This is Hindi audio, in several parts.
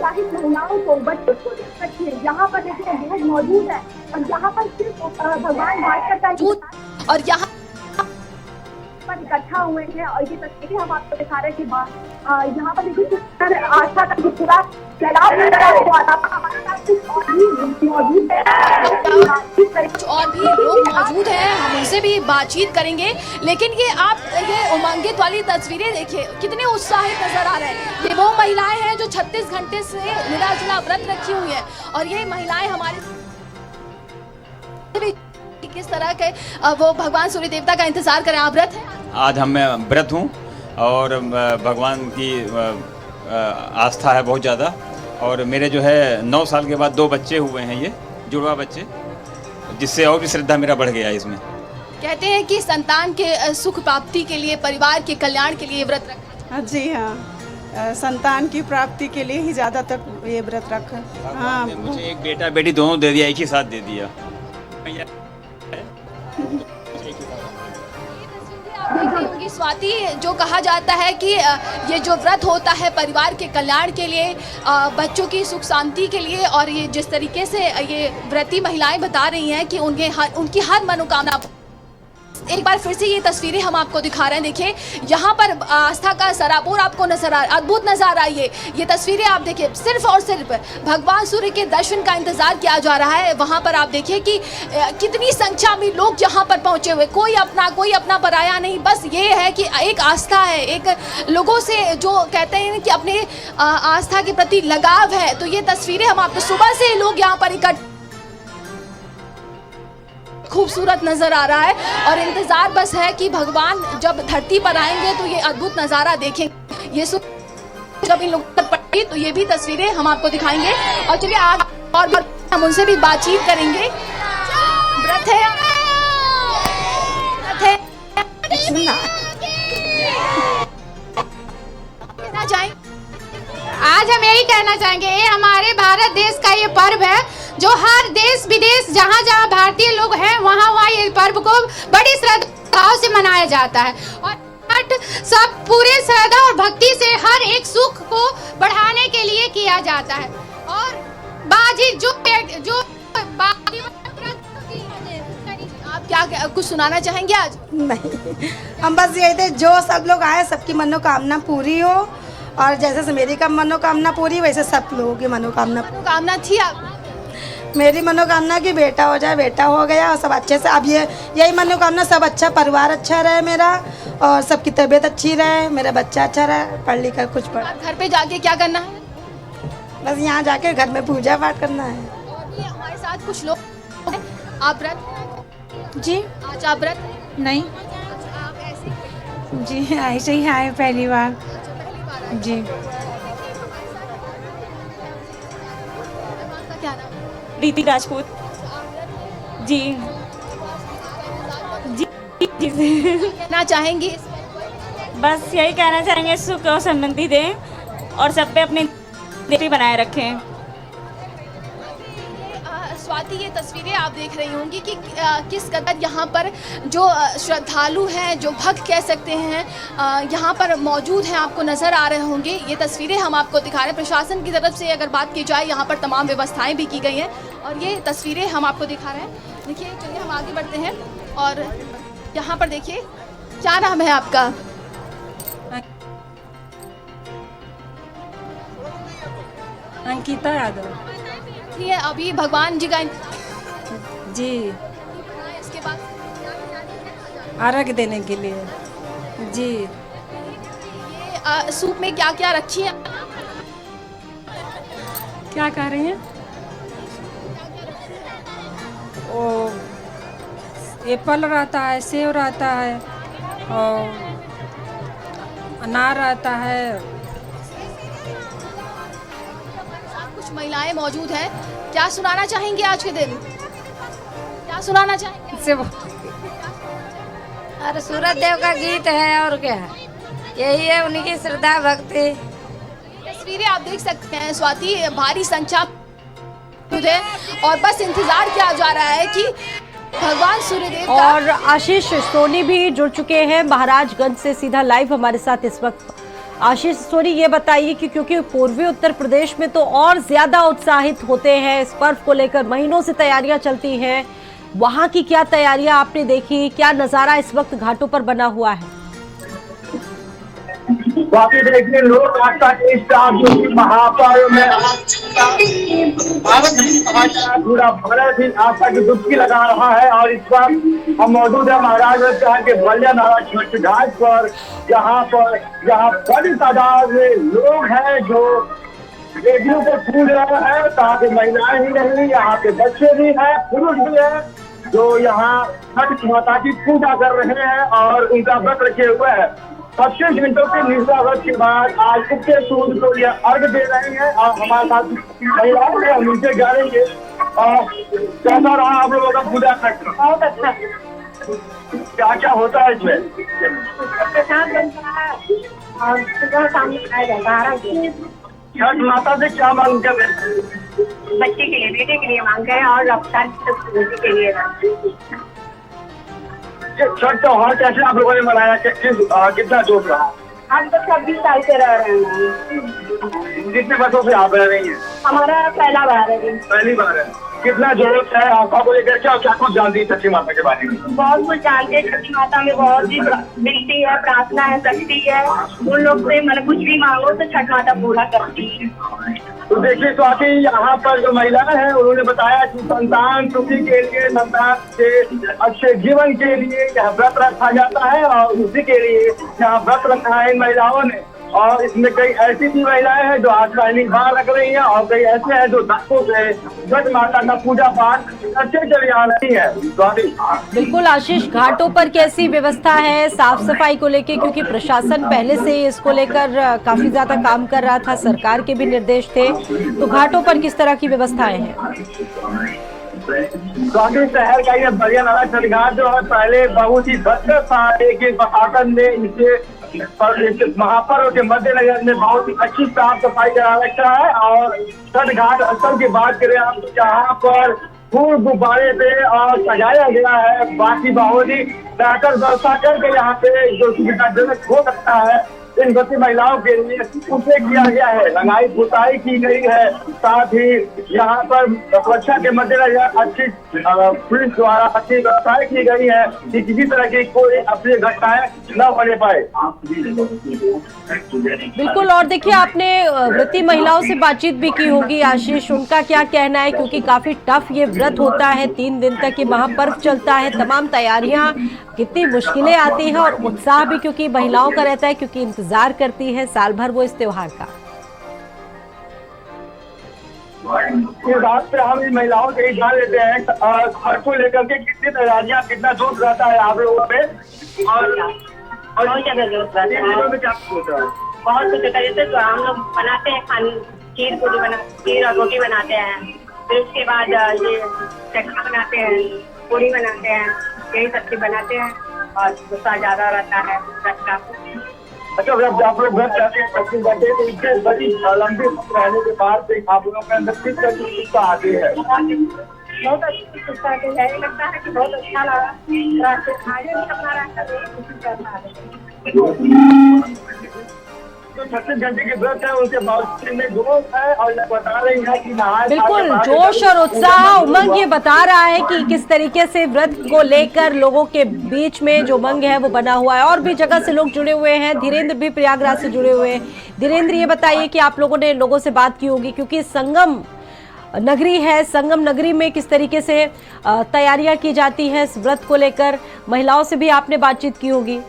उत्साहित महिलाओं को, बच्चों को रखिए। यहाँ पर देखिए भीड़ मौजूद है और यहाँ पर सिर्फ भगवान भास्कर का और यहाँ पर इकट्ठा हुए हैं। और ये तस्वीरें हम आपको दिखा रहे हैं कि यहाँ पर देखिए आस्था का पूरा सैलाब हमारे साथ और भी लोग मौजूद हैं, हम उनसे भी बातचीत करेंगे। लेकिन ये उमंगित वाली तस्वीरें देखिए, कितने उत्साहित नजर आ रहे हैं। ये वो महिलाएं हैं जो 36 घंटे से निर्जला व्रत रखी हुई हैं और ये महिलाएं हमारे किस तरह के वो भगवान सूर्य देवता का इंतजार करें। आप व्रत हैं? आज मैं व्रत हूँ और भगवान की आस्था है बहुत ज़्यादा। और मेरे जो है 9 साल के बाद 2 बच्चे हुए हैं, ये जुड़वा बच्चे, जिससे और भी श्रद्धा मेरा बढ़ गया इसमें। कहते हैं कि संतान के सुख प्राप्ति के लिए, परिवार के कल्याण के लिए व्रत रखा। जी हाँ, संतान की प्राप्ति के लिए ही ज़्यादातर ये व्रत रखा। हाँ, मुझे एक बेटा बेटी दोनों दे दिया, एक ही साथ दे दिया। होगी स्वाति, जो कहा जाता है कि ये जो व्रत होता है परिवार के कल्याण के लिए, बच्चों की सुख शांति के लिए, और ये जिस तरीके से ये व्रती महिलाएं बता रही हैं कि उनकी हर मनोकामना। एक बार फिर से ये तस्वीरें हम आपको दिखा रहे हैं। देखिए यहाँ पर आस्था का सराबोर आपको नजर आ, अद्भुत नजारा। ये तस्वीरें आप देखिए, सिर्फ और सिर्फ भगवान सूर्य के दर्शन का इंतजार किया जा रहा है। वहाँ पर आप देखिए कि कितनी संख्या में लोग यहाँ पर पहुँचे हुए, कोई अपना पराया नहीं। बस ये है कि एक आस्था है, एक लोगों से जो कहते हैं कि अपने आस्था के प्रति लगाव है। तो ये तस्वीरें हम आपको, सुबह से लोग यहाँ पर इकट्ठे, खूबसूरत नजर आ रहा है और इंतजार बस है कि भगवान जब धरती पर आएंगे तो ये अद्भुत नजारा देखेंगे। ये जब इन लोगों तक पड़ेगी तो ये भी तस्वीरें हम आपको दिखाएंगे। और चलिए आगे और हम उनसे भी बातचीत करेंगे। व्रत है, कहना चाहेंगे? आज हम यही कहना चाहेंगे, ये हमारे भारत देश का ये पर्व है जो हर देश विदेश जहाँ जहाँ भारतीय लोग हैं वहाँ ये पर्व को बड़ी श्रद्धा से मनाया जाता है। और सब पूरे श्रद्धा और भक्ति से हर एक सुख को बढ़ाने के लिए किया जाता है। और बाजी आप क्या कुछ सुनाना चाहेंगे आज? नहीं, हम बस यही थे, जो सब लोग आए सबकी मनोकामना पूरी हो, और जैसे से मेरी मनोकामना पूरी वैसे सब लोगों की मनोकामना थी। आप मेरी मनोकामना कि बेटा हो जाए, बेटा हो गया और सब अच्छे से। अब यही मनोकामना, सब अच्छा, परिवार अच्छा रहे मेरा, और सबकी तबीयत अच्छी रहे, मेरा बच्चा अच्छा रहे, पढ़ लिख कर कुछ पढ़। घर पे जाके क्या करना है? बस यहाँ जाके घर में पूजा पाठ करना है। और भी हमारे साथ कुछ लोग। आप व्रत? जी, आज आप व्रत? नहीं। आप ऐसे? जी, ऐसे ही आए पहली बार। जी। क्या नाम? रीति राजपूत। जी जी जी। कहना चाहेंगी? बस यही कहना चाहेंगे, सुख और समृद्धि दें और सब पे अपनी देवी बनाए रखें। स्वाति, ये तस्वीरें आप देख रही होंगी कि किस कदर यहाँ पर जो श्रद्धालु हैं, जो भक्त कह सकते हैं, यहाँ पर मौजूद हैं, आपको नज़र आ रहे होंगे। ये तस्वीरें हम आपको दिखा रहे हैं। प्रशासन की तरफ से अगर बात की जाए, यहाँ पर तमाम व्यवस्थाएं भी की गई हैं और ये तस्वीरें हम आपको दिखा रहे हैं। देखिए, चलिए हम आगे बढ़ते हैं। और यहाँ पर देखिए, क्या नाम है आपका? अंकिता यादव। अभी भगवान जी का जी, इसके बाद अर्घ देने के लिए। जी, ये सूप में क्या क्या रखी है? क्या कह रही हैं? ओ, एप्पल रहता है, सेब रहता है और अनार रहता है। कुछ महिलाएं मौजूद हैं, क्या सुनाना चाहेंगे आज के दिन? क्या सुनाना चाहेंगे? अरे सूरज देव का गीत है और क्या है, यही है उनकी श्रद्धा भक्ति। तस्वीरें आप देख सकते हैं स्वाति, भारी संख्या है और बस इंतजार किया जा रहा है कि भगवान सूर्यदेव का। और आशीष सोनी भी जुड़ चुके हैं महाराजगंज से सीधा लाइव हमारे साथ इस वक्त। आशीष सोनी, ये बताइए कि क्योंकि पूर्वी उत्तर प्रदेश में तो और ज्यादा उत्साहित होते हैं इस पर्व को लेकर, महीनों से तैयारियां चलती हैं, वहां की क्या तैयारियां आपने देखी, क्या नजारा इस वक्त घाटों पर बना हुआ है? बाकी देखिए लोग आस्था के स्टाफ जो कि महापर्व में पूरा भारत ही आस्था की डुबकी लगा रहा है। और इस वक्त हम मौजूद है महाराजगंज शहर के बलिया नाला छठ घाट पर, जहाँ बड़ी तादाद में लोग हैं जो रेडियो को छू रहे हैं। ताकि महिलाएं ही नहीं, यहाँ के बच्चे भी हैं, पुरुष भी हैं, जो यहाँ छठ माता की पूजा कर रहे हैं और उनका व्रत रखे हुए हैं। 25 घंटों के निर्जला व्रत के बाद आज उगते सूर्य को ये अर्घ दे रहे हैं और हमारे साथ महिलाओं से हम नीचे जाएंगे। और कैसा रहा आप लोगों का पूजा करना? बहुत अच्छा। क्या क्या होता है इसमें? प्रसाद बनता है और सुबह शाम खाया जाता है। छठ माता से क्या मांग कर रहे हैं? बच्चे के लिए, बेटे के लिए मांगे हैं और रक्षा के लिए। छठ त्योहार कैसे आप लोगों ने मनाया? कितना जोश रहा? हम तो 26 साल से रह रहे हैं। कितने वर्षों से आप रह रही हैं? हमारा पहला बार है। पहली बार है। कितना जोश है आस्था को लेकर? क्या कुछ जानती है छठी माता के बारे में? बहुत कुछ जानते हैं। छठी माता में बहुत ही मिलती है, प्रार्थना है, शक्ति है। उन लोग से मतलब कुछ भी मांगो तो छठ माता पूरा करती है। तो देखिए स्वाति, यहाँ पर जो महिलाएं हैं उन्होंने बताया कि संतान सुखी के लिए, संतान के अच्छे जीवन के लिए यह व्रत रखा जाता है और उसी के लिए यहाँ व्रत रखा है इन महिलाओं ने। और इसमें कई ऐसी भी महिलाएं हैं जो आज पहली बार रख रही हैं और कई ऐसे हैं जो दशकों से छठ माता का पूजा पाठ अच्छे चले आ रही है। बिल्कुल आशीष, घाटों पर कैसी व्यवस्था है साफ सफाई को लेके, क्योंकि प्रशासन पहले से इसको लेकर काफी ज्यादा काम कर रहा था, सरकार के भी निर्देश थे, तो घाटों पर किस तरह की व्यवस्थाएं हैं? शहर का ये बलिया नाला छठ घाट जो है पहले बहुत ही भद्र था, लेकिन प्रशासन ने इसे महापर्व के मद्देनजर में बहुत ही अच्छी साफ सफाई करा रखा है। और छठ घाट स्थल की बात करें आप, जहाँ पर फूल गुब्बारे पे और सजाया गया है, बाकी बहुत ही बेहतर व्यवस्था करके यहाँ पे जो सुविधाजनक हो सकता है इन गति महिलाओं के लिए उसे किया गया है। रंगाई पुताई की गई है, साथ ही यहाँ पर सुरक्षा के मद्देनजर अच्छी पुलिस द्वारा अच्छी व्यवस्थाएं की गई है कि किसी तरह की कोई अप्रिय घटनाएं न होने पाए। बिल्कुल, और देखिए आपने व्रती महिलाओं से बातचीत भी की होगी आशीष, उनका क्या कहना है, क्योंकि काफी टफ ये व्रत होता है, 3 दिन तक ये महापर्व चलता है, तमाम तैयारियां, कितनी मुश्किलें आती हैं और उत्साह भी क्योंकि महिलाओं का रहता है, क्योंकि इंतजार करती है साल भर वो इस त्योहार का। इस बात पे हम इन महिलाओं से ही जान लेते हैं घर को लेकर के कितनी तैयारियां, कितना जोश रहता है आप लोगों पे और बहुत ज्यादा जोश रहता है। क्या होता है? बहुत कुछ होता है। जैसे तो हम लोग बनाते हैं खीर खीर और रोटी बनाते हैं, फिर उसके बाद ये चखना बनाते हैं, पूरी बनाते हैं, यही सब चीज बनाते हैं और गुस्सा ज्यादा रहता है व्रत का। अच्छा, जब आप लोग व्रत करते हैं 25 घंटे तो इससे बड़ी लंबी रहने के बाद आप लोगों के अंदर किस तरह की उत्सुकता आती है? बहुत अच्छी उत्सुकता आती है, लगता है कि बहुत अच्छा लगा, आगे भी अपना रास्ता जो 36 घंटे के व्रत है उनके बावजूद में जोश है और बता रही है कि बिल्कुल जोश और उत्साह, उमंग ये बता रहा है कि किस तरीके से व्रत को लेकर लोगों के बीच में जो उमंग है वो बना हुआ है। और भी जगह से लोग जुड़े हुए हैं, धीरेन्द्र भी प्रयागराज से जुड़े हुए हैं। धीरेन्द्र, ये बताइए कि आप लोगों ने लोगों से बात की होगी, क्योंकि संगम नगरी है, संगम नगरी में किस तरीके से तैयारियां की जाती हैं इस व्रत को लेकर, महिलाओं से भी आपने बातचीत की होगी।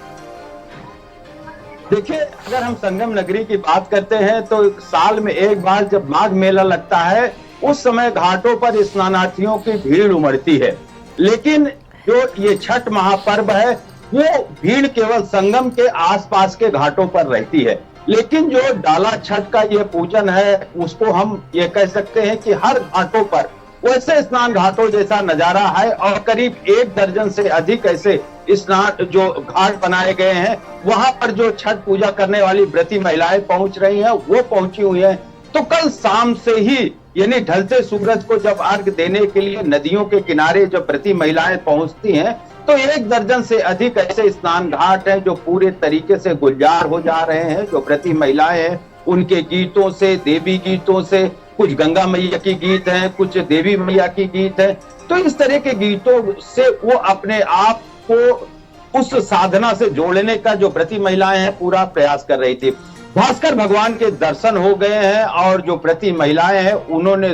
देखिए, अगर हम संगम नगरी की बात करते हैं तो साल में एक बार जब माघ मेला लगता है उस समय घाटों पर स्नानार्थियों की भीड़ उमड़ती है। लेकिन जो ये छठ महापर्व है वो भीड़ केवल संगम के आसपास के घाटों पर रहती है। लेकिन जो डाला छठ का ये पूजन है उसको हम ये कह सकते हैं कि हर घाटों पर वैसे स्नान घाटों जैसा नजारा है और करीब 1 दर्जन से अधिक ऐसे स्नान जो घाट बनाए गए हैं वहां पर जो छठ पूजा करने वाली व्रती महिलाएं पहुंच रही हैं वो पहुंची हुई हैं। तो कल शाम से ही यानी ढलते सूरज को जब अर्घ देने के लिए नदियों के किनारे जब व्रती महिलाएं पहुंचती हैं, तो 1 दर्जन से अधिक ऐसे स्नान घाट हैं जो पूरे तरीके से गुलजार हो जा रहे हैं। जो व्रती महिलाएं हैं उनके गीतों से, देवी गीतों से, कुछ गंगा मैया की गीत हैं, कुछ देवी मैया की गीत है, तो इस तरह के गीतों से वो अपने आप को उस साधना से जोड़ने का जो व्रती महिलाएं हैं पूरा प्रयास कर रही थी। भास्कर भगवान के दर्शन हो गए हैं और जो व्रती महिलाएं हैं उन्होंने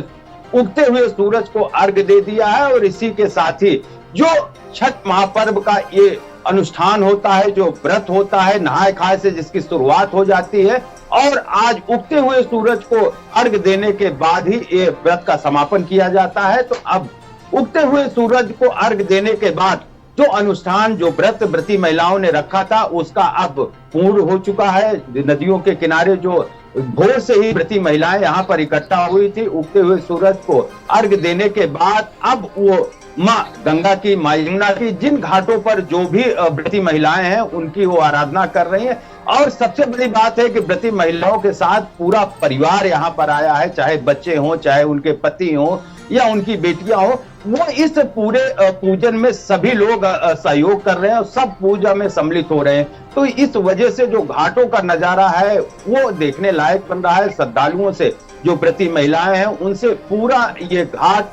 उगते हुए सूरज को अर्घ दे दिया है। और इसी के साथ ही जो छठ महापर्व का ये अनुष्ठान होता है, जो व्रत होता है, नहाए खाए से जिसकी शुरुआत हो जाती है और आज उगते हुए सूरज को अर्घ देने के बाद ही ये व्रत का समापन किया जाता है। तो अब उगते हुए सूरज को अर्घ देने के बाद जो अनुष्ठान, जो व्रत व्रती महिलाओं ने रखा था, उसका अब पूर्ण हो चुका है। नदियों के किनारे जो भोर से ही व्रती महिलाएं यहाँ पर इकट्ठा हुई थी, उगते हुए सूरज को अर्घ देने के बाद अब वो माँ गंगा की, माँ यमुना की, जिन घाटों पर जो भी व्रती महिलाएं हैं उनकी वो आराधना कर रही हैं। और सबसे बड़ी बात है कि व्रती महिलाओं के साथ पूरा परिवार यहाँ पर आया है, चाहे बच्चे हों, चाहे उनके पति हों या उनकी बेटियां हो, वो इस पूरे पूजन में सभी लोग सहयोग कर रहे हैं और सब पूजा में सम्मिलित हो रहे हैं। तो इस वजह से जो घाटों का नजारा है वो देखने लायक बन रहा है। श्रद्धालुओं से, जो व्रती महिलाएं हैं उनसे पूरा ये घाट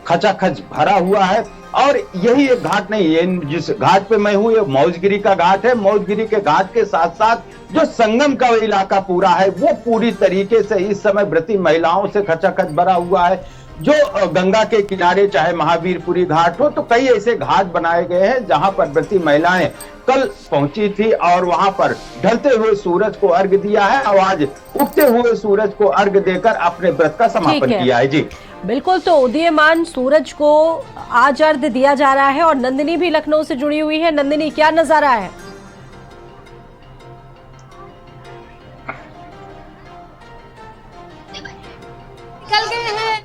खचाखच भरा हुआ है। और यही एक घाट नहीं है, जिस घाट पे मैं हूँ ये मौजगिरी का घाट है। मौजगिरी के घाट के साथ साथ जो संगम का इलाका पूरा है वो पूरी तरीके से इस समय व्रती महिलाओं से खचाखच भरा हुआ है। जो गंगा के किनारे, चाहे महावीरपुरी घाट हो, तो कई ऐसे घाट बनाए गए हैं जहां पर व्रती महिलाएं कल पहुंची थी और वहां पर ढलते हुए सूरज को अर्घ दिया है और आज उगते हुए सूरज को अर्घ देकर अपने व्रत का समापन किया है। जी बिल्कुल, तो उदीयमान सूरज को आज अर्घ दिया जा रहा है और नंदिनी भी लखनऊ से जुड़ी हुई है। नंदिनी, क्या नजारा है? निकल गए हैं।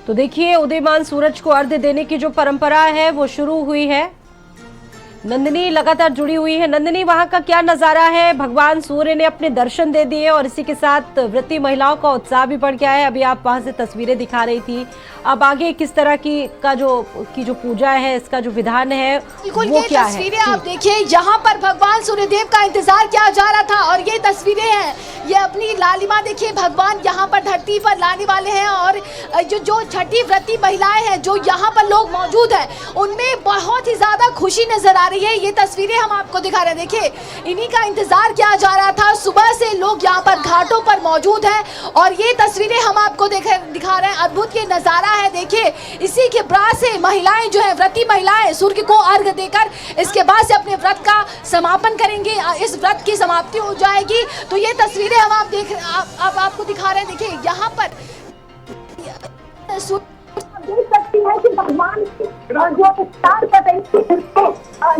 तो देखिए, उदीयमान सूरज को अर्घ्य देने की जो परंपरा है वो शुरू हुई है। नंदिनी लगातार जुड़ी हुई है। नंदिनी, वहां का क्या नजारा है? भगवान सूर्य ने अपने दर्शन दे दिए और इसी के साथ व्रती महिलाओं का उत्साह भी बढ़ गया है। अभी आप वहां से तस्वीरें दिखा रही थी। अब आगे किस तरह की जो पूजा है, इसका जो विधान है बिल्कुल, वो ये क्या तस्वीरें है? आप देखिए, यहाँ पर भगवान सूर्यदेव का इंतजार किया जा रहा था और ये तस्वीरें हैं, ये अपनी लालिमा देखिए भगवान यहाँ पर धरती पर लाने वाले हैं। और जो छठी व्रती महिलाएं हैं जो यहाँ पर लोग मौजूद हैं, उनमें बहुत ही ज्यादा खुशी नजर आ रही है। ये तस्वीरें हम आपको दिखा रहे हैं, देखिए इन्हीं का इंतजार किया जा रहा था। सुबह से लोग यहाँ पर घाटों पर मौजूद हैं और ये तस्वीरें हम आपको दिखा रहे हैं। अद्भुत ये नजारा है, देखिए इसी के बाद से महिलाएं जो है, व्रती महिलाएं सूर्य को अर्घ देकर इसके बाद से अपने व्रत का समापन करेंगे। इस व्रत की समाप्ति हो जाएगी। तो ये तस्वीरें हम आप आपको दिखा रहे हैं। देखिए यहाँ पर देख सकती है कि भगवान जो स्टार पर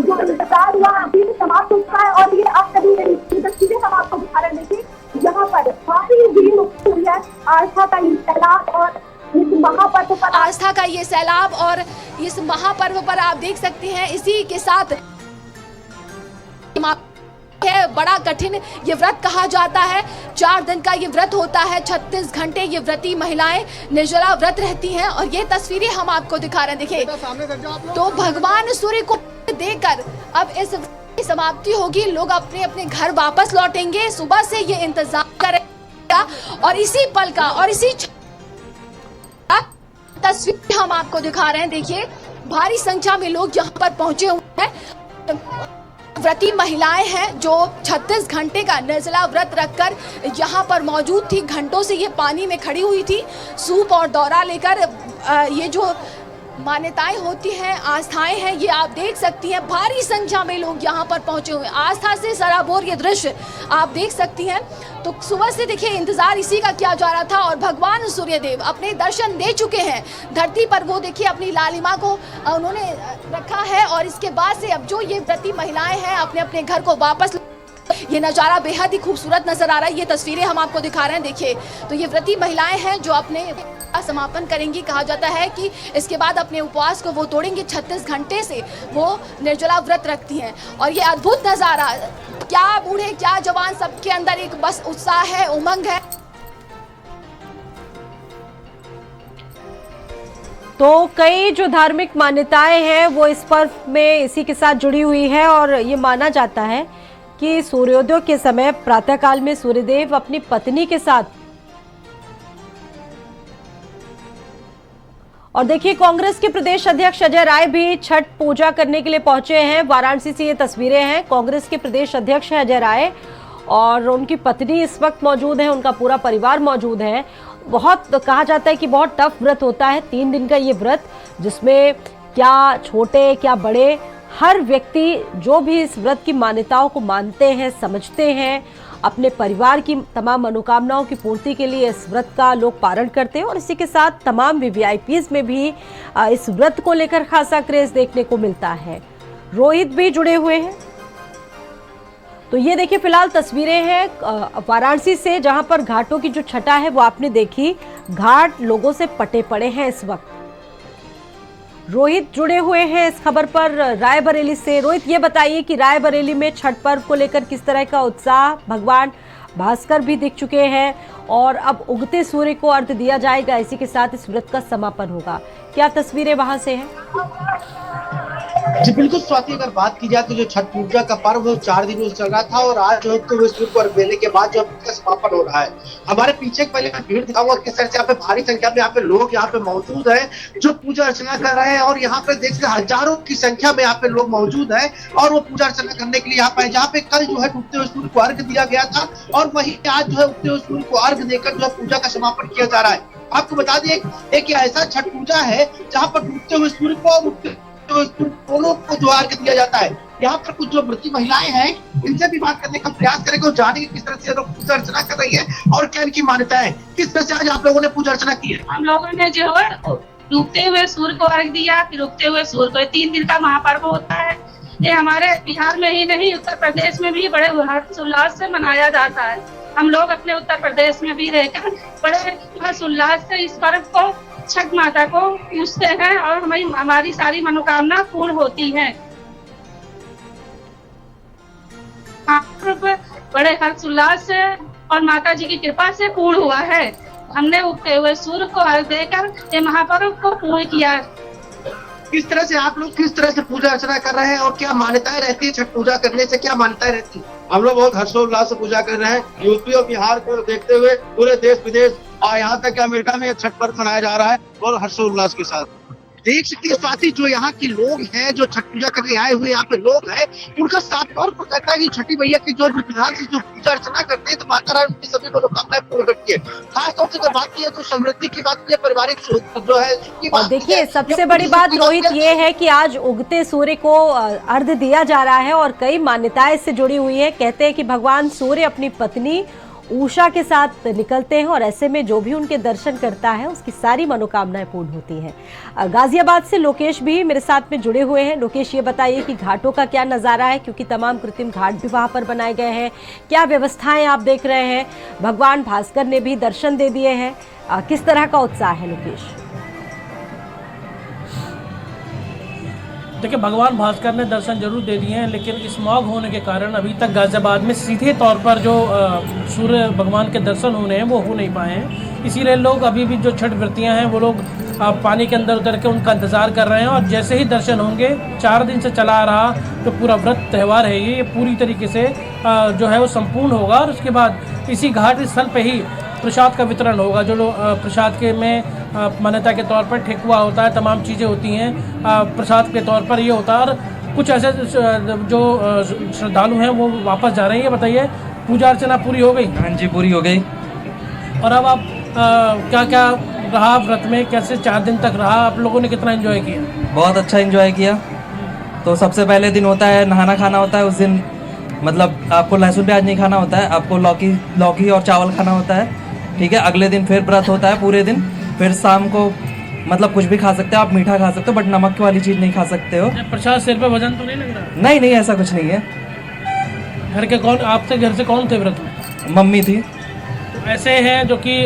जो इंतजार हुआ अभी समाप्त हो चुका है और ये आप सभी तस्वीरें हम आपको दिखा रहे हैं। देखिए यहाँ पर भारी भीड़ हुई है। आस्था का ये सैलाब और इस महापर्व पर, आस्था का ये सैलाब और इस महापर्व पर आप देख सकते हैं। इसी के साथ है बड़ा कठिन ये व्रत कहा जाता है। 4 दिन का ये व्रत होता है। 36 घंटे ये व्रती महिलाएं निर्जला व्रत रहती हैं और ये तस्वीरें हम आपको दिखा रहे हैं। देखिए तो भगवान सूर्य को देकर अब इस समाप्ति होगी। लोग अपने अपने घर वापस लौटेंगे। सुबह से ये इंतजार करेगा और इसी पल का और इसी तस्वीर हम आपको दिखा रहे हैं। देखिए भारी संख्या में लोग यहाँ पर पहुंचे हुए हैं। व्रती महिलाएं हैं जो 36 घंटे का निर्जला व्रत रखकर यहाँ पर मौजूद थी। घंटों से ये पानी में खड़ी हुई थी, सूप और दौरा लेकर। ये जो मान्यताएं होती हैं, आस्थाएं हैं, ये आप देख सकती हैं। भारी संख्या में लोग यहाँ पर पहुंचे हुए, आस्था से सराबोर ये दृश्य आप देख सकती हैं। तो सुबह से देखिए इंतजार इसी का किया जा रहा था और भगवान सूर्यदेव अपने दर्शन दे चुके हैं धरती पर। वो देखिए अपनी लालिमा को उन्होंने रखा है और इसके बाद से अब जो ये व्रती महिलाएं हैं अपने अपने घर को वापस, ये नज़ारा बेहद ही खूबसूरत नजर आ रहा है। ये तस्वीरें हम आपको दिखा रहे हैं। देखिए तो ये व्रती महिलाएं हैं जो अपने समापन करेंगी। कहा जाता है कि इसके बाद अपने उपवास को वो तोड़ेंगे। 36 घंटे से वो निर्जला व्रत रखती हैं और ये अद्भुत नज़ारा, क्या बूढ़े क्या जवान, सबके अंदर एक बस उत्साह है, उमंग है। तो कई जो धार्मिक मान्यताएं हैं वो इस पर्व में इसी के साथ जुड़ी हुई है और ये माना जाता है कि सूर्योदय के समय प्रातःकाल में सूर्यदेव अपनी पत्नी के साथ, और देखिए कांग्रेस के प्रदेश अध्यक्ष अजय राय भी छठ पूजा करने के लिए पहुंचे हैं। वाराणसी से ये तस्वीरें हैं। कांग्रेस के प्रदेश अध्यक्ष हैं अजय राय और उनकी पत्नी इस वक्त मौजूद है, उनका पूरा परिवार मौजूद है। बहुत कहा जाता है कि बहुत टफ व्रत होता है, 3 दिन का ये व्रत, जिसमें क्या छोटे क्या बड़े हर व्यक्ति जो भी इस व्रत की मान्यताओं को मानते हैं, समझते हैं, अपने परिवार की तमाम मनोकामनाओं की पूर्ति के लिए इस व्रत का लोग पारण करते हैं और इसी के साथ तमाम वीवीआईपीज़ में भी इस व्रत को लेकर खासा क्रेज देखने को मिलता है। रोहित भी जुड़े हुए हैं। तो ये देखिए फिलहाल तस्वीरें हैं वाराणसी से, जहां पर घाटों की जो छटा है वो आपने देखी। घाट लोगों से पटे पड़े हैं इस वक्त। रोहित जुड़े हुए हैं इस खबर पर रायबरेली से। रोहित, ये बताइए कि रायबरेली में छठ पर्व को लेकर किस तरह का उत्साह, भगवान भास्कर भी दिख चुके हैं और अब उगते सूर्य को अर्घ्य दिया जाएगा, इसी के साथ इस व्रत का समापन होगा। क्या तस्वीरें वहां से हैं? जी बिल्कुल स्वाति, अगर बात की जाए तो जो छठ पूजा का पर्व 4 दिनों से चल रहा था और आज जो है तो सूर्य को अर्घ्य देने के बाद जो है समापन हो रहा है। हमारे पीछे पहले भीड़ दिखाऊंगा किस तरह से यहाँ पे भारी संख्या में यहाँ पे लोग यहाँ पे मौजूद है जो पूजा अर्चना कर रहे हैं और यहाँ पे देख सकते हजारों की संख्या में यहाँ पे लोग मौजूद है और वो पूजा अर्चना करने के लिए यहाँ पे, जहाँ पे कल जो है डूबते हुए सूर्य को अर्घ्य दिया गया था और वही आज जो है उगते हुए सूर्य को अर्घ्य देकर जो है पूजा का समापन किया जा रहा है। आपको बता दें एक ऐसा छठ पूजा है जहाँ पर डूबते हुए सूर्य को और उगते दोनों को जो अर्घ्य दिया जाता है। यहाँ पर कुछ जो व्रती महिलाएं हैं इनसे भी बात करने का प्रयास करेंगे और जानेंगे किस तरह से लोग पूजा अर्चना कर रही है और क्या इनकी मान्यता है। किस तरह से आज आप लोगों ने पूजा अर्चना की है? हम लोगों ने जो है डूबते हुए सूर्य को अर्घ्य दिया, फिर उगते हुए सूर्य को। 3 दिन का महापर्व होता है। ये हमारे बिहार में ही नहीं, उत्तर प्रदेश में भी बड़े हर्षोल्लास से मनाया जाता है। हम लोग अपने उत्तर प्रदेश में भी रहकर बड़े हर्षोल्लास से इस पर्व को, छठ माता को पूजते हैं और हमारी सारी मनोकामना पूर्ण होती है। बड़े हर्षोल्लास से और माता जी की कृपा से पूर्ण हुआ है। हमने उगते हुए सूर्य को अर्घ्य देकर ये महापर्व को पूर्ण किया। किस तरह से आप लोग किस तरह से पूजा अर्चना कर रहे हैं और क्या मान्यताएं रहती है छठ पूजा करने से, क्या मान्यताएं रहती है? हम लोग बहुत हर्षोल्लास से पूजा कर रहे हैं। यूपी और बिहार को देखते हुए पूरे देश विदेश और यहाँ तक अमेरिका में छठ पर्व मनाया जा रहा है और हर्षोल्लास के साथ। देख सकते हैं साथी जो यहाँ के लोग हैं, जो छठ पूजा करने आए हुए यहाँ पे लोग हैं, उनका साफ तौर पर कहता है कि छठी मैया की जो ध्यान से जो पूजा अर्चना करते हैं तो माता रानी उनकी सभी मनोकामनाएं पूर्ण करती है। खासतौर से बात की तो समृद्धि की बात की, पारिवारिक जो है। और देखिए सबसे बड़ी बात रोहित ये है कि आज उगते सूर्य को अर्घ्य दिया जा रहा है और कई मान्यताएं इससे जुड़ी हुई है। कहते हैं कि भगवान सूर्य अपनी पत्नी उषा के साथ निकलते हैं और ऐसे में जो भी उनके दर्शन करता है उसकी सारी मनोकामनाएं पूर्ण होती हैं। गाजियाबाद से लोकेश भी मेरे साथ में जुड़े हुए हैं। लोकेश, ये बताइए कि घाटों का क्या नज़ारा है, क्योंकि तमाम कृत्रिम घाट भी वहां पर बनाए गए हैं। क्या व्यवस्थाएं आप देख रहे हैं? भगवान भास्कर ने भी दर्शन दे दिए हैं। किस तरह का उत्साह है लोकेश? देखिए भगवान भास्कर ने दर्शन जरूर दे दिए हैं, लेकिन स्मॉग होने के कारण अभी तक गाजियाबाद में सीधे तौर पर जो सूर्य भगवान के दर्शन होने हैं वो हो नहीं पाए हैं। इसीलिए लोग अभी भी जो छठ व्रतियाँ हैं वो लोग पानी के अंदर उतर के उनका इंतज़ार कर रहे हैं और जैसे ही दर्शन होंगे 4 दिन से चला आ रहा जो पूरा व्रत त्यौहार है ये पूरी तरीके से जो है वो संपूर्ण होगा और उसके बाद इसी घाट स्थल पर ही प्रसाद का वितरण होगा। जो प्रसाद के में मान्यता के तौर पर ठेकुआ होता है, तमाम चीज़ें होती हैं, प्रसाद के तौर पर ये होता है। और कुछ ऐसे जो श्रद्धालु हैं वो वापस जा रहे हैं। ये बताइए पूजा अर्चना पूरी हो गई? हाँ जी पूरी हो गई। और अब आप क्या क्या रहा व्रत में, कैसे 4 दिन तक रहा, आप लोगों ने कितना एंजॉय किया? बहुत अच्छा एंजॉय किया। तो सबसे पहले दिन होता है नहाना खाना होता है। उस दिन मतलब आपको लहसुन प्याज नहीं खाना होता है, आपको लौकी और चावल खाना होता है, ठीक है। अगले दिन फिर व्रत होता है पूरे दिन, फिर शाम को मतलब कुछ भी खा सकते हो आप, मीठा खा सकते हो बट नमक वाली चीज़ नहीं खा सकते हो। प्रसाद सिर पे वजन तो नहीं लग रहा? नहीं नहीं ऐसा कुछ नहीं है। घर के कौन, आपसे घर से कौन थे व्रत में? मम्मी थी। ऐसे हैं जो कि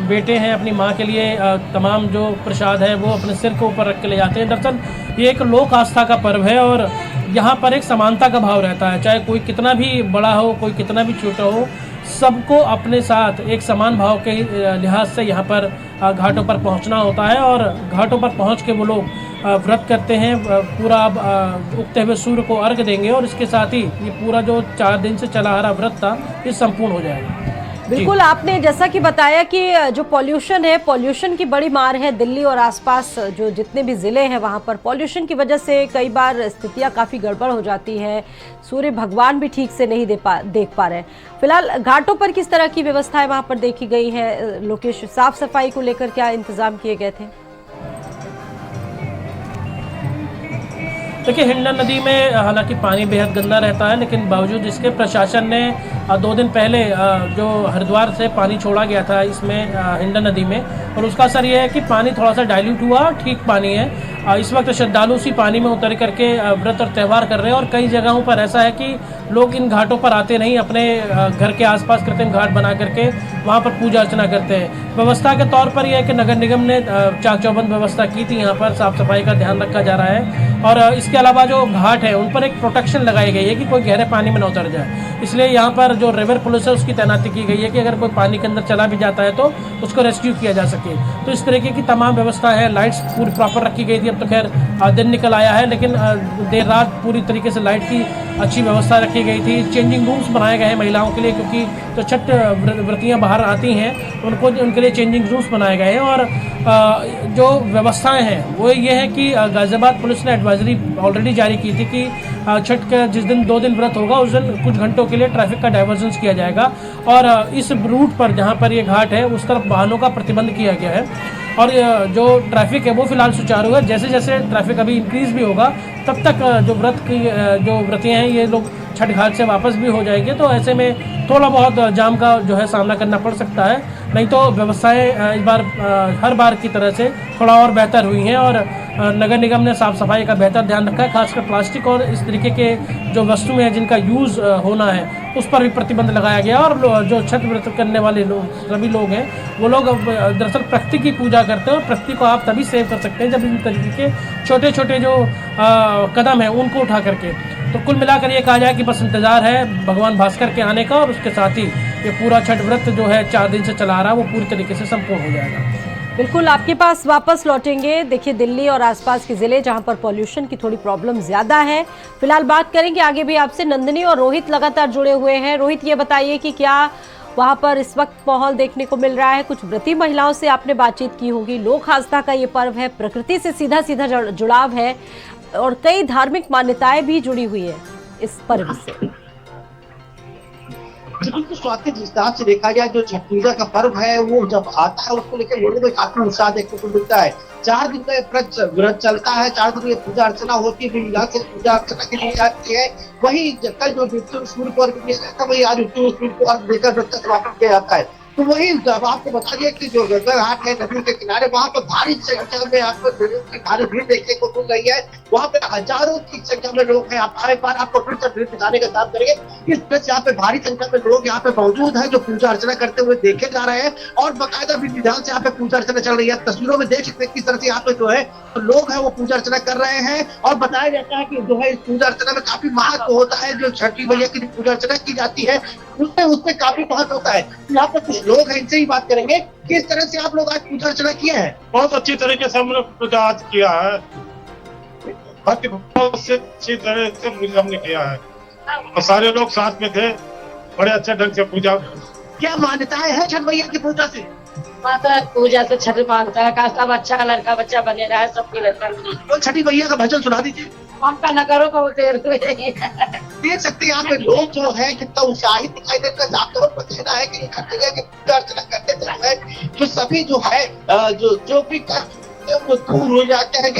बेटे हैं अपनी माँ के लिए तमाम जो प्रसाद है वो अपने सिर के ऊपर रख के ले जाते हैं। दरअसल ये एक लोक आस्था का पर्व है और यहाँ पर एक समानता का भाव रहता है, चाहे कोई कितना भी बड़ा हो, कोई कितना भी छोटा हो, सबको अपने साथ एक समान भाव के लिहाज से यहाँ पर घाटों पर पहुँचना होता है और घाटों पर पहुँच के वो लोग व्रत करते हैं। पूरा उगते हुए सूर्य को अर्घ देंगे और इसके साथ ही ये पूरा जो 4 दिन से चला आ रहा व्रत था ये संपूर्ण हो जाएगा। बिल्कुल, आपने जैसा कि बताया कि जो पॉल्यूशन है, पॉल्यूशन की बड़ी मार है दिल्ली और आसपास जो जितने भी ज़िले हैं वहाँ पर पॉल्यूशन की वजह से कई बार स्थितियाँ काफ़ी गड़बड़ हो जाती है। सूर्य भगवान भी ठीक से नहीं देख पा रहे हैं। फिलहाल घाटों पर किस तरह की व्यवस्थाएं वहाँ पर देखी गई है? लोकेश, साफ सफाई को लेकर क्या इंतजाम किए गए थे? देखिए, हिंडन नदी में हालांकि पानी बेहद गंदा रहता है, लेकिन बावजूद इसके प्रशासन ने 2 दिन पहले जो हरिद्वार से पानी छोड़ा गया था इसमें हिंडन नदी में, और उसका असर ये है कि पानी थोड़ा सा डाइल्यूट हुआ, ठीक पानी है। इस वक्त श्रद्धालु उसी पानी में उतर करके व्रत और त्यौहार कर रहे हैं और कई जगहों पर ऐसा है कि लोग इन घाटों पर आते नहीं, अपने घर के आसपास कृत्रिम घाट बना करके वहाँ पर पूजा अर्चना करते हैं। व्यवस्था के तौर पर यह है कि नगर निगम ने चाक चौबंद व्यवस्था की थी, यहाँ पर साफ सफाई का ध्यान रखा जा रहा है और इसके अलावा जो घाट है उन पर एक प्रोटेक्शन लगाई गई है कि कोई गहरे पानी में न उतर जाए। इसलिए यहाँ पर जो रिवर पुलिस है उसकी तैनाती की गई है कि अगर कोई पानी के अंदर चला भी जाता है तो उसको रेस्क्यू किया जा सके। तो इस तरीके की तमाम व्यवस्था है। लाइट्स पूरी प्रॉपर रखी गई थी। अब तो खैर दिन निकल आया है, लेकिन देर रात पूरी तरीके से लाइट की अच्छी व्यवस्था रखी गई थी। चेंजिंग रूम्स बनाए गए हैं महिलाओं के लिए, क्योंकि जो छठ व्रतियाँ बाहर आती हैं उनको उनके लिए चेंजिंग रूम्स बनाए गए हैं। और जो व्यवस्थाएं हैं वो ये है कि गाजियाबाद पुलिस ने एडवाइजरी ऑलरेडी जारी की थी कि छठ का जिस दिन 2 दिन व्रत होगा उस दिन कुछ घंटों के लिए ट्रैफिक का डाइवर्जेंस किया जाएगा और इस रूट पर जहाँ पर ये घाट है उस तरफ वाहनों का प्रतिबंध किया गया है और जो ट्रैफिक है वो फिलहाल सुचारू है। जैसे जैसे ट्रैफिक अभी इंक्रीज भी होगा तब तक जो व्रतियाँ हैं ये लोग छठ घाट से वापस भी हो जाएंगे। तो ऐसे में थोड़ा बहुत जाम का जो है सामना करना पड़ सकता है, नहीं तो व्यवस्थाएं इस बार हर बार की तरह से थोड़ा और बेहतर हुई हैं और नगर निगम ने साफ सफाई का बेहतर ध्यान रखा है। खासकर प्लास्टिक और इस तरीके के जो वस्तुएं हैं जिनका यूज़ होना है उस पर भी प्रतिबंध लगाया गया। और जो छठ व्रत करने वाले लोग सभी लोग हैं वो लोग दरअसल प्रकृति की पूजा करते हैं और प्रकृति को आप तभी सेव कर सकते हैं जब इन तरीके के छोटे छोटे जो कदम हैं उनको उठा करके। तो कुल मिलाकर ये कहा जाए कि बस इंतज़ार है भगवान भास्कर के आने का और उसके साथ ही ये पूरा छठ व्रत जो है 4 दिन से चला आ रहा है वो पूरी तरीके से संपूर्ण हो जाएगा। बिल्कुल, आपके पास वापस लौटेंगे। देखिए, दिल्ली और आसपास के ज़िले जहां पर पॉल्यूशन की थोड़ी प्रॉब्लम ज़्यादा है। फिलहाल बात करेंगे आगे भी आपसे। नंदिनी और रोहित लगातार जुड़े हुए हैं। रोहित, ये बताइए कि क्या वहां पर इस वक्त माहौल देखने को मिल रहा है? कुछ व्रती महिलाओं से आपने बातचीत की होगी। लोक आस्था का ये पर्व है, प्रकृति से सीधा सीधा जुड़ाव है और कई धार्मिक मान्यताएं भी जुड़ी हुई है इस पर्व से। बिल्कुल स्वाति, जिस हिसाब से देखा जाए जो छठ पूजा का पर्व है वो जब आता है उसको लेकर लोगों में काफी उत्साह देखने को मिलता है। 4 दिन का व्रत चलता है, 4 दिन की पूजा अर्चना होती है, महिला से पूजा अर्चना के लिए जाती है। वही कल जो सूर्य को अर्घ दिया जाता है वही आज सूर्य को अर्घ देकर व्रत का समापन किया जाता है। तो वही जब आपको बता दिया कि जो गंगा घाट है नदी के किनारे वहाँ पर भारी संख्या में आपको भारी भीड़ देखने को मिल रही है। वहाँ पे हजारों की संख्या में लोग हैं। आप एक बार आपको फिर से भीड़ दिखाने का काम करेंगे। इस तरह से यहाँ पे भारी संख्या में लोग यहाँ पे मौजूद हैं जो पूजा अर्चना करते हुए देखे जा रहे हैं और बाकायदा विधि विधान से यहाँ पे पूजा अर्चना चल रही है। तस्वीरों में देख सकते हैं किस तरह से यहाँ पे जो है लोग हैं वो पूजा अर्चना कर रहे हैं और बताया जाता है कि जो है इस पूजा अर्चना में काफी महत्व होता है। जो छठी मैया की पूजा अर्चना की जाती है उसमें काफी महत्व होता है। यहाँ पे कुछ लोग हैं, इनसे ही बात करेंगे। किस तरह से आप लोग आज पूजा अर्चना किए हैं? बहुत अच्छी तरीके से हमने पूजा आज किया है, बहुत से अच्छी तरह से पूजा हमने किया है और सारे लोग साथ में थे, बड़े अच्छे ढंग से पूजा। क्या मान्यताएं हैं छठ मैया की पूजा से? माता पूजा से छठ मानता है का सब अच्छा लड़का बच्चा बने रहा है, सबकी लड़का। तो छठी मैया का भजन सुना दीजिए। हमका नगरों को देख सकते हैं यहाँ पे लोग जो है कितना उत्साहित दिखाई देता है। आप लोगों को कहना है कि पूजा अर्चना करते समय जो सभी जो है जो भी होते हैं वो दूर हो जाते हैं।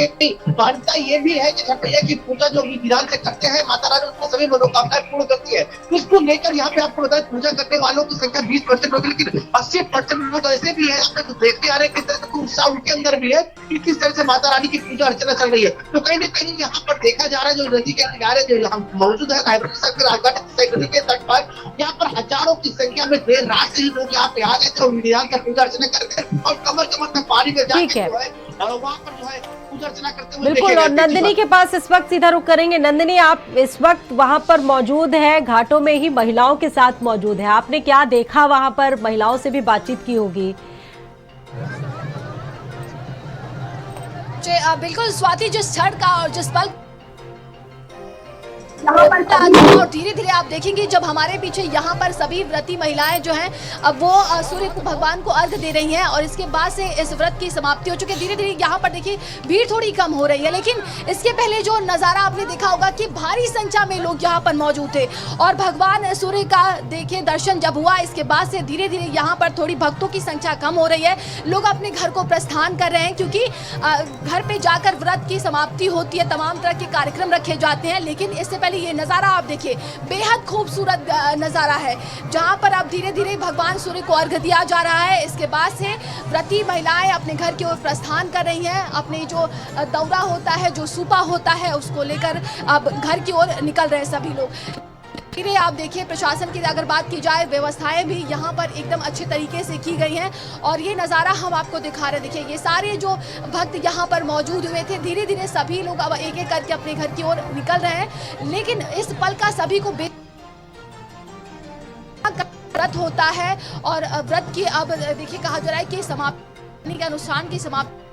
मान्यता ये भी है कि छठ मैया की पूजा जो विधान से करते हैं, माता रानी उनको सभी मनोकामनाएं पूर्ण करती है। उसको लेकर यहाँ पे आपको बताया पूजा करने वालों की संख्या 20% होगी, लेकिन 80% लोग ऐसे भी है, आप देखते आ रहे किस तरह का उत्साह उनके अंदर भी है कि किस तरह से माता रानी की पूजा अर्चना चल रही है। तो कहीं ना कहीं यहाँ पर देखा जा रहा है, जो नदी के किनारे जो यहाँ मौजूद है नदी के तट पर, यहाँ पर हजारों की संख्या में देर रात से ही लोग यहाँ पे आ गए थे और विधान का पूजा अर्चना करते हैं और कमर तक पानी में जाके जो है वहाँ पर जो है पूजा अर्चना करते हुए बिल्कुल। और नंदिनी के पास इस वक्त सीधा रुक करेंगे। नंदिनी, आप इस वक्त वहां पर मौजूद है, घाटों में ही महिलाओं के साथ मौजूद है, आपने क्या देखा वहां पर? महिलाओं से भी बातचीत की होगी। बिल्कुल स्वाति, जिस छठ का और जिस पल और धीरे धीरे आप देखेंगे जब हमारे पीछे यहाँ पर सभी व्रती महिलाएं जो हैं अब वो सूर्य को भगवान को अर्घ दे रही हैं और इसके बाद से इस व्रत की समाप्ति हो चुकी है। धीरे धीरे यहाँ पर देखिए भीड़ थोड़ी कम हो रही है, लेकिन इसके पहले जो नज़ारा आपने देखा होगा कि भारी संख्या में लोग यहाँ पर मौजूद थे और भगवान सूर्य का देखिए दर्शन जब हुआ, इसके बाद से धीरे धीरे यहाँ पर थोड़ी भक्तों की संख्या कम हो रही है। लोग अपने घर को प्रस्थान कर रहे हैं क्योंकि घर पे जाकर व्रत की समाप्ति होती है, तमाम तरह के कार्यक्रम रखे जाते हैं। लेकिन इससे पहले ये नज़ारा आप देखिए, बेहद खूबसूरत नज़ारा है जहां पर अब धीरे धीरे भगवान सूर्य को अर्घ दिया जा रहा है। इसके बाद से व्रती महिलाएं अपने घर की ओर प्रस्थान कर रही हैं, अपने जो दौरा होता है, जो सूपा होता है, उसको लेकर अब घर की ओर निकल रहे हैं सभी लोग। धीरे आप देखिए प्रशासन की अगर बात की जाए, व्यवस्थाएं भी यहाँ पर एकदम अच्छे तरीके से की गई हैं और ये नज़ारा हम आपको दिखा रहे हैं। देखिए ये सारे जो भक्त यहाँ पर मौजूद हुए थे, धीरे धीरे सभी लोग अब एक एक करके अपने घर की ओर निकल रहे हैं। लेकिन इस पल का सभी को व्रत होता है और व्रत की अब देखिए कहा जा रहा है कि समाप्ति के अनुष्ठान की समाप्ति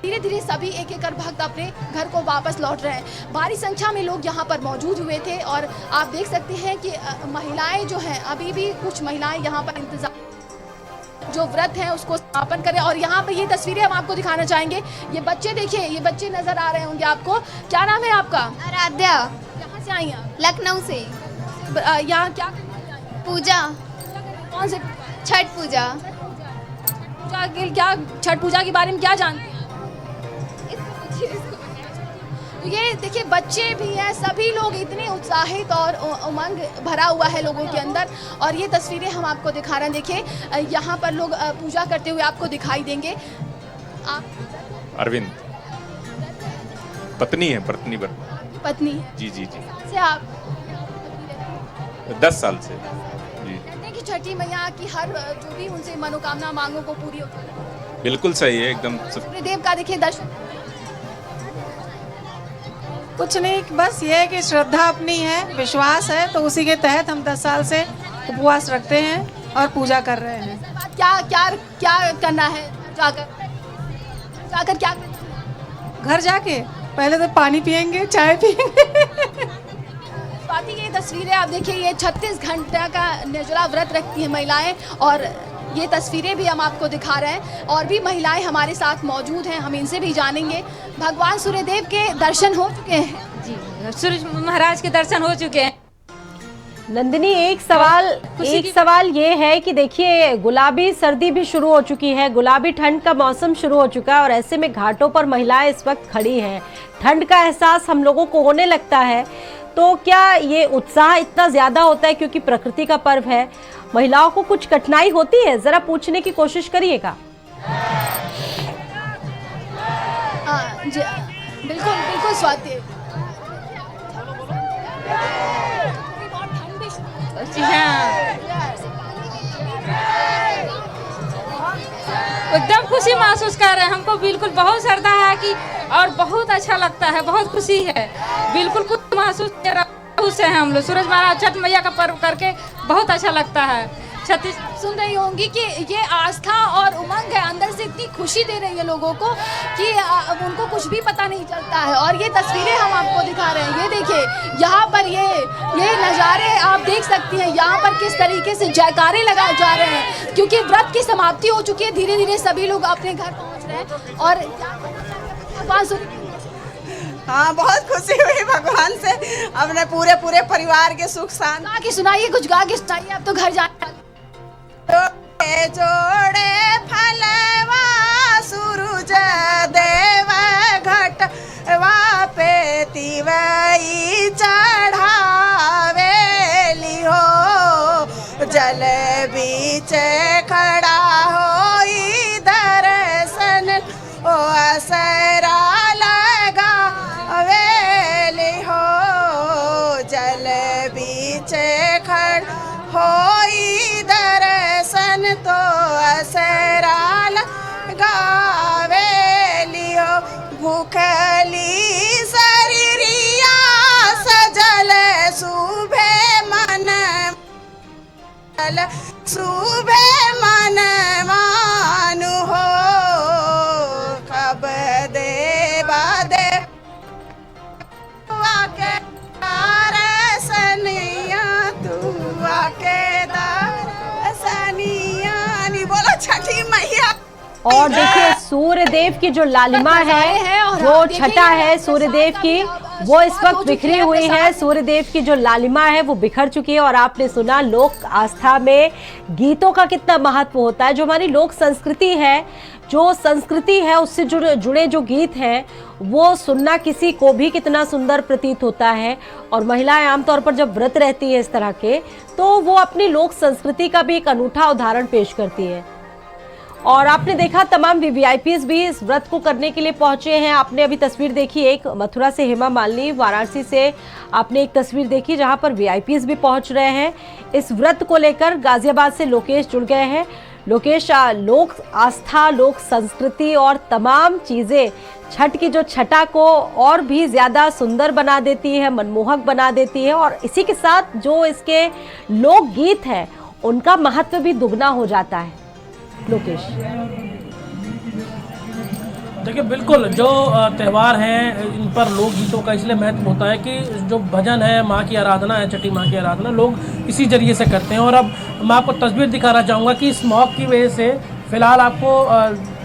धीरे धीरे सभी एक एक कर भक्त अपने घर को वापस लौट रहे हैं। भारी संख्या में लोग यहाँ पर मौजूद हुए थे और आप देख सकते हैं कि महिलाएं जो हैं, अभी भी कुछ महिलाएं यहाँ पर इंतजार जो व्रत है उसको समापन करें। और यहाँ पर ये तस्वीरें हम आपको दिखाना चाहेंगे। ये बच्चे देखिए, ये बच्चे नजर आ रहे होंगे आपको। क्या नाम है आपका? आराध्या। कहाँ से आई हैं? लखनऊ से। यहाँ क्या पूजा? कौन से? छठ पूजा। क्या छठ पूजा के बारे में क्या जानते हैं? तो ये देखिए बच्चे भी हैं, सभी लोग इतने उत्साहित और उमंग भरा हुआ है लोगों के अंदर। और ये तस्वीरें हम आपको दिखा रहे हैं। देखिए यहाँ पर लोग पूजा करते हुए आपको दिखाई देंगे। अरविंद पत्नी है, पत्नी है? जी जी जी। से आप 10 साल से जी। कहते हैं कि छठी मैया की हर जो भी उनसे मनोकामना मांगों को पूरी होती है। बिल्कुल सही है एकदम। सूर्यदेव का देखिए दर्शन। कुछ नहीं, बस ये है कि श्रद्धा अपनी है, विश्वास है, तो उसी के तहत हम 10 साल से उपवास रखते हैं और पूजा कर रहे हैं। क्या क्या क्या करना है जाकर क्या करना है? घर जाके पहले तो पानी पियेंगे, चाय पियेंगे। स्वाति ये तस्वीरें आप देखिए, ये 36 घंटे का निर्जला व्रत रखती हैं महिलाएं और ये तस्वीरें भी हम आपको दिखा रहे हैं। और भी महिलाएं हमारे साथ मौजूद हैं, हम इनसे भी जानेंगे। भगवान सूर्यदेव के दर्शन हो चुके हैं? जी, सूर्य महाराज के दर्शन हो चुके हैं। नंदिनी एक सवाल ये है कि देखिए गुलाबी सर्दी भी शुरू हो चुकी है, गुलाबी ठंड का मौसम शुरू हो चुका है और ऐसे में घाटों पर महिलाएं इस वक्त खड़ी हैं। ठंड का एहसास हम लोगों को होने लगता है, तो क्या ये उत्साह इतना ज्यादा होता है क्योंकि प्रकृति का पर्व है? महिलाओं को कुछ कठिनाई होती है? जरा पूछने की कोशिश करिएगा। बिल्कुल बिल्कुल स्वाति। एकदम खुशी महसूस कर रहे हैं, हमको बिल्कुल बहुत श्रद्धा है कि और बहुत अच्छा लगता है, बहुत खुशी है, बिल्कुल कुछ महसूस कर रहा है। हम लोग सूरज महाराज छठ मैया का पर्व करके बहुत अच्छा लगता है। सुन रही होंगी कि ये आस्था और उमंग है, अंदर से इतनी खुशी दे रही है लोगों को कि उनको कुछ भी पता नहीं चलता है। और ये तस्वीरें हम आपको दिखा रहे हैं, ये देखिए यहाँ पर ये नज़ारे आप देख सकती हैं। यहाँ पर किस तरीके से जयकारे लगाए जा रहे हैं क्योंकि व्रत की समाप्ति हो चुकी है। धीरे धीरे सभी लोग अपने घर पहुँच रहे हैं और हाँ, बहुत खुशी हुई भगवान से, अपने पूरे परिवार के सुख शांति। गा के सुनाइए, कुछ गा के सुनाइए, अब तो घर जाने जोड़े फलवा सूरज सूरज देव घट पे तिवई चढ़ावेली हो जल बीच खड़ा हो दर्शन ओ असरा लगा वेली हो जल बीच खड़ा हो दर्शन तो असरा लगावेली हो भूखली शरीरिया सजल सुबह मन सुबह मन मानु हो कब दे बादे आके दर्शनिया तू आके दर्शनिया नहीं बोला छठी मैया। और देखिए सूर्यदेव की जो लालिमा है जो छटा है सूर्यदेव की वो इस वक्त बिखरी हुई है। सूर्यदेव की जो लालिमा है वो बिखर चुकी है। और आपने सुना लोक आस्था में गीतों का कितना महत्व होता है। जो हमारी लोक संस्कृति है उससे जुड़े जो गीत हैं वो सुनना किसी को भी कितना सुंदर प्रतीत होता है। और महिलाएं आमतौर पर जब व्रत रहती है इस तरह के तो वो अपनी लोक संस्कृति का भी एक अनूठा उदाहरण पेश करती है। और आपने देखा तमाम वीवीआईपीज भी इस व्रत को करने के लिए पहुंचे हैं। आपने अभी तस्वीर देखी एक मथुरा से हेमा मालिनी, वाराणसी से आपने एक तस्वीर देखी जहां पर वीआईपीज भी पहुंच रहे हैं। इस व्रत को लेकर गाजियाबाद से लोकेश जुड़ गए हैं। लोकेश, लोक आस्था, लोक संस्कृति और तमाम चीज़ें छठ की जो छटा को और भी ज़्यादा सुंदर बना देती है, मनमोहक बना देती है। और इसी के साथ जो इसके लोकगीत हैं उनका महत्व भी दुगना हो जाता है। लोकेश, देखिए बिल्कुल जो त्यौहार हैं इन पर लोकगीतों का इसलिए महत्व होता है कि जो भजन है, माँ की आराधना है, छठी माँ की आराधना लोग इसी जरिए से करते हैं। और अब मैं आपको तस्वीर दिखाना चाहूँगा कि स्मॉग की वजह से फ़िलहाल आपको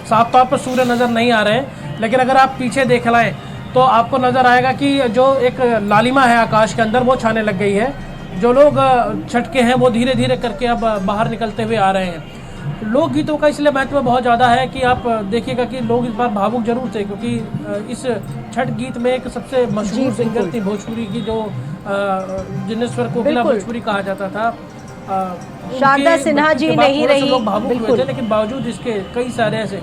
साफ तौर पर सूर्य नज़र नहीं आ रहे हैं, लेकिन अगर आप पीछे देख लाएँ तो आपको नज़र आएगा कि जो एक लालिमा है आकाश के अंदर वो छाने लग गई है। जो लोग छठ के हैं वो धीरे धीरे करके अब बाहर निकलते हुए आ रहे हैं। लोकगीतों का इसलिए महत्व बहुत ज़्यादा है कि आप देखिएगा कि लोग इस बार भावुक जरूर थे, क्योंकि इस छठ गीत में एक सबसे मशहूर सिंगर थी भोजपुरी की जो जिनेश्वर कोकिला भोजपुरी कहा जाता था, शारदा सिन्हा जी नहीं रही। लोग भावुक हुए थे, लेकिन बावजूद इसके कई सारे ऐसे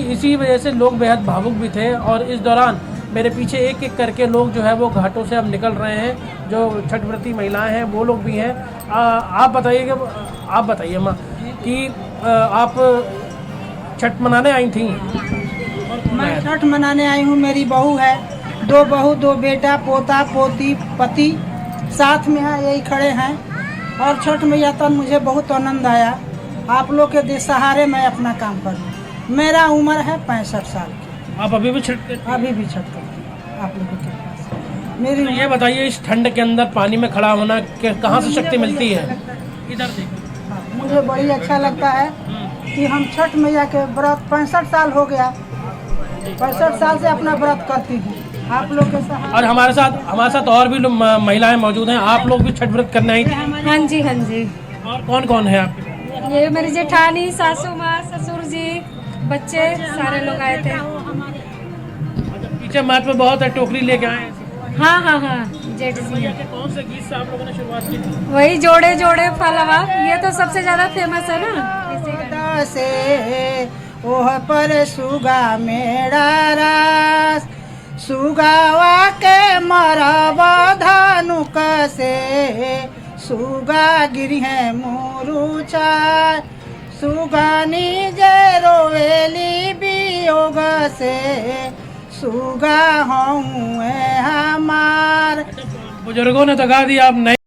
इसी वजह से लोग बेहद भावुक भी थे। और इस दौरान मेरे पीछे एक एक करके लोग जो है वो घाटों से अब निकल रहे हैं। जो छठव्रती महिलाएं हैं वो लोग भी हैं। आप बताइए माँ कि आप छठ मनाने आई थी? मैं छठ मनाने आई हूँ। मेरी बहू है, 2 बहू 2 बेटा, पोता पोती पति साथ में है, यही खड़े हैं। और छठ मैया तो मुझे बहुत आनंद आया। आप लोग के सहारे मैं अपना काम करूँ। मेरा उम्र है 65 साल की। आप अभी भी छठ करते हैं? अभी भी छठ करते हैं आप लोगों के पास। मेरी तो ये बताइए इस ठंड के अंदर पानी में खड़ा होना कहाँ से शक्ति मिलती है? इधर देखिए। मुझे बड़ी अच्छा लगता है कि हम छठ मैया के व्रत 65 साल हो गया, 65 साल से अपना व्रत करती हूँ आप लोग के साथ। और हमारे साथ और भी महिलाएं मौजूद हैं। आप लोग भी छठ व्रत करने आई? हाँ जी, हाँ जी। और कौन कौन है आपके? ये मेरी जेठानी, सासू माँ, ससुर जी, बच्चे सारे लोग आए थे। पीछे माथ में बहुत है, टोकरी लेके आए। हाँ जेठ जी। कौन से गीत से आप लोगों ने शुरुआत की थी? वही जोड़े जोड़े फलवा, ये तो सबसे ज्यादा फेमस है ना। से ओह पर सुगा मेरा रास, सुगावा के मरबा धनुक से, सुगा गिरी है मुरुचा, सुगानी जे रोवेली वियोग से, सुगा हूँ हमार। बुजुर्गों ने तो गा दिया, अब नहीं